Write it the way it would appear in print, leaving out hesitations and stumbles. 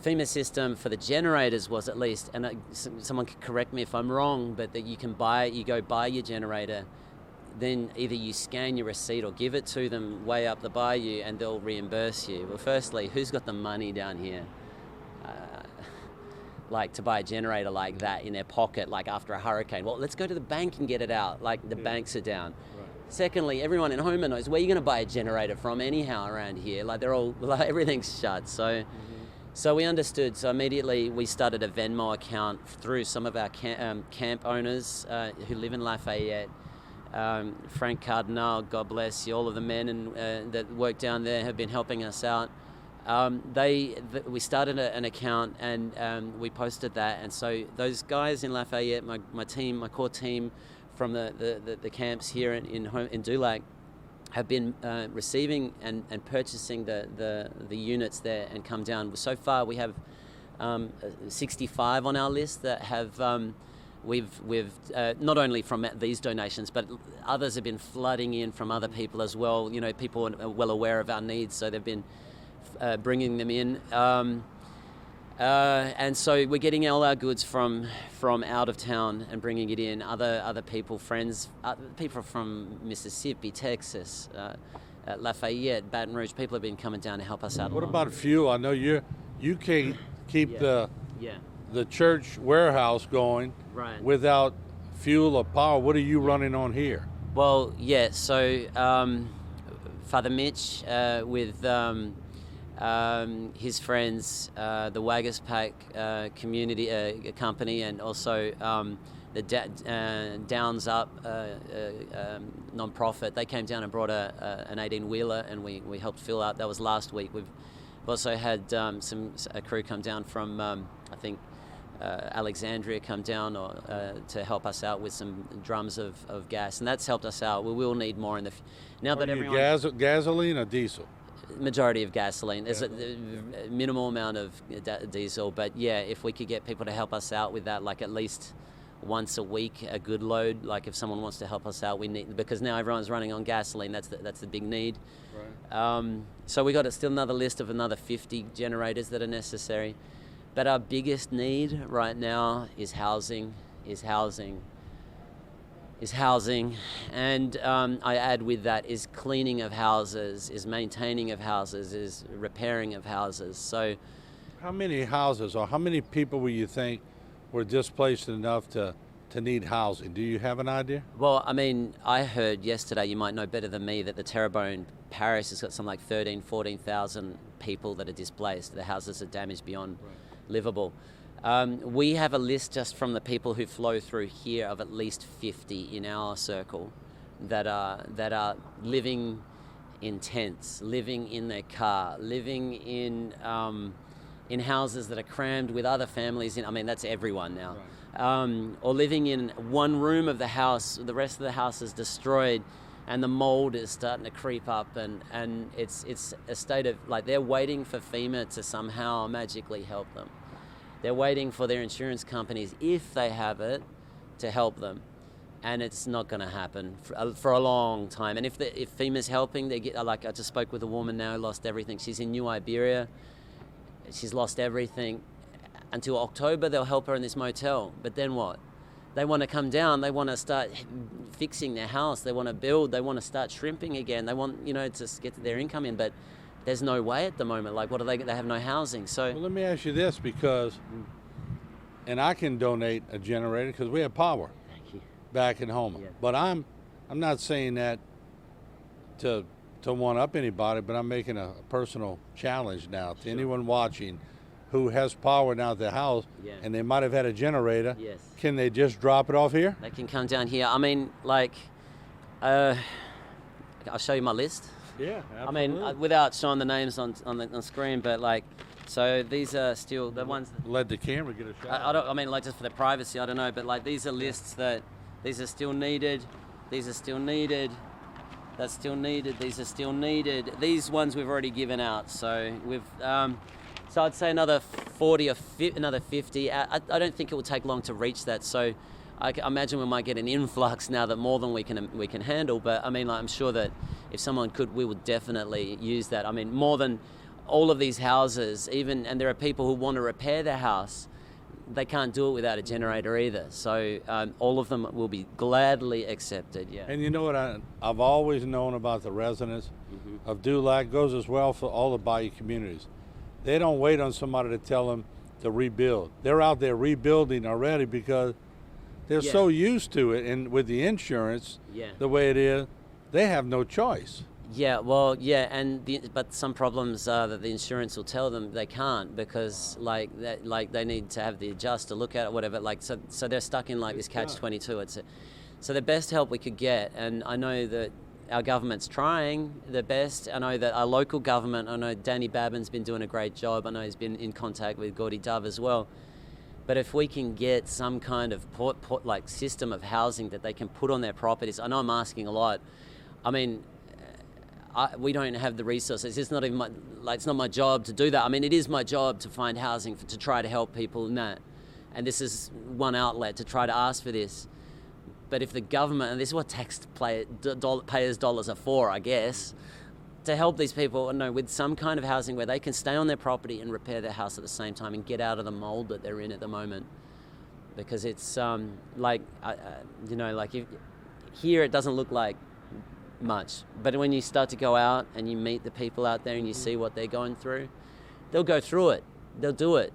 FEMA system for the generators was at least, and someone could correct me if I'm wrong, but that you go buy your generator, then either you scan your receipt or give it to them way up the bayou and they'll reimburse you. Well, firstly, who's got the money down here like to buy a generator like that in their pocket, like after a hurricane? Well, let's go to the bank and get it out. Like the banks are down. Right. Secondly, everyone in Homer knows where you're going to buy a generator from anyhow around here. Like they're all, like everything's shut. So So we understood. So immediately we started a Venmo account through some of our camp owners who live in Lafayette. Frank Cardinal, God bless you, all of the men that work down there have been helping us out. We started an account and we posted that, and so those guys in Lafayette, my core team from the camps here in Dulac, have been receiving and purchasing the units there and come down. So far we have 65 on our list that have. We've not only from these donations, but others have been flooding in from other people as well. You know, people are well aware of our needs, so they've been bringing them in. And so we're getting all our goods from out of town and bringing it in. Other people, friends, people from Mississippi, Texas, Lafayette, Baton Rouge. People have been coming down to help us out. What about fuel? I know you can't keep the church warehouse going without fuel or power. What are you running on here? Well, yeah, so Father Mitch with his friends, the Wagaspack community company, and also the Downs Up non-profit, they came down and brought an 18-wheeler, and we helped fill out. That was last week. We've also had a crew come down from, I think, Alexandria come down to help us out with some drums of gas, and that's helped us out. We will need more in the now that everyone gasoline or diesel. Majority of gasoline. There's a minimal amount of diesel, but yeah, if we could get people to help us out with that, like at least once a week, a good load. Like if someone wants to help us out, we need, because now everyone's running on gasoline. That's the big need. Right. So we got still another list of another 50 generators that are necessary. But our biggest need right now is housing, and I add with that is cleaning of houses, is maintaining of houses, is repairing of houses. So, how many houses or how many people will you think were displaced enough to need housing? Do you have an idea? Well, I mean, I heard yesterday, you might know better than me, that the Terrebonne Parish has got something like 14,000 people that are displaced. The houses are damaged beyond livable. We have a list just from the people who flow through here of at least 50 in our circle that are living in tents, living in their car, living in houses that are crammed with other families. I mean, that's everyone now. Right. Or living in one room of the house, the rest of the house is destroyed, and the mold is starting to creep up, and it's a state of, like, they're waiting for FEMA to somehow magically help them. They're waiting for their insurance companies, if they have it, to help them, and it's not going to happen for a long time. And if FEMA's helping, they get, like, I just spoke with a woman now who lost everything. She's in New Iberia. She's lost everything. Until October, they'll help her in this motel. But then what? They want to come down. They want to start fixing their house. They want to build. They want to start shrimping again. They want, to get their income in. But there's no way at the moment. Like, what do they have no housing. So, well, let me ask you this, because, and I can donate a generator because we have power back in Homer. Yeah. But I'm not saying that to one up anybody, but I'm making a personal challenge now to anyone watching who has power now at their house, and they might have had a generator. Yes. Can they just drop it off here? They can come down here. I mean, like, I'll show you my list. Yeah, absolutely. I mean, without showing the names on the screen, but like, so these are still the ones that let the camera get a shot. I mean, like, just for the privacy, I don't know, but like, these are lists that these are still needed. These are still needed. That's still needed. These are still needed. These ones we've already given out. So we've. So I'd say another 40 or another 50. I don't think it will take long to reach that. So I imagine we might get an influx now that more than we can handle. But I mean, like, I'm sure that if someone could, we would definitely use that. I mean, more than all of these houses, and there are people who want to repair their house, they can't do it without a generator either. So all of them will be gladly accepted. Yeah. And you know what I've always known about the residents of Dulac, goes as well for all the Bayou communities. They don't wait on somebody to tell them to rebuild. They're out there rebuilding already because they're so used to it, and with the insurance the way it is, they have no choice. Yeah, well, yeah, but some problems are that the insurance will tell them they can't because they need to have the adjuster look at it, whatever. So they're stuck in this catch-22. So the best help we could get, and I know that our government's trying the best. I know that our local government, I know Danny Babin's been doing a great job. I know he's been in contact with Gordy Dove as well. But if we can get some kind of system of housing that they can put on their properties, I know I'm asking a lot. I mean, we don't have the resources. It's not even it's not my job to do that. I mean, it is my job to find housing to try to help people in that. And this is one outlet to try to ask for this. But if the government, and this is what taxpayers' dollars are for, I guess, to help these people with some kind of housing where they can stay on their property and repair their house at the same time and get out of the mold that they're in at the moment. Because it's here it doesn't look like much, but when you start to go out and you meet the people out there and you see what they're going through, they'll go through it. They'll do it.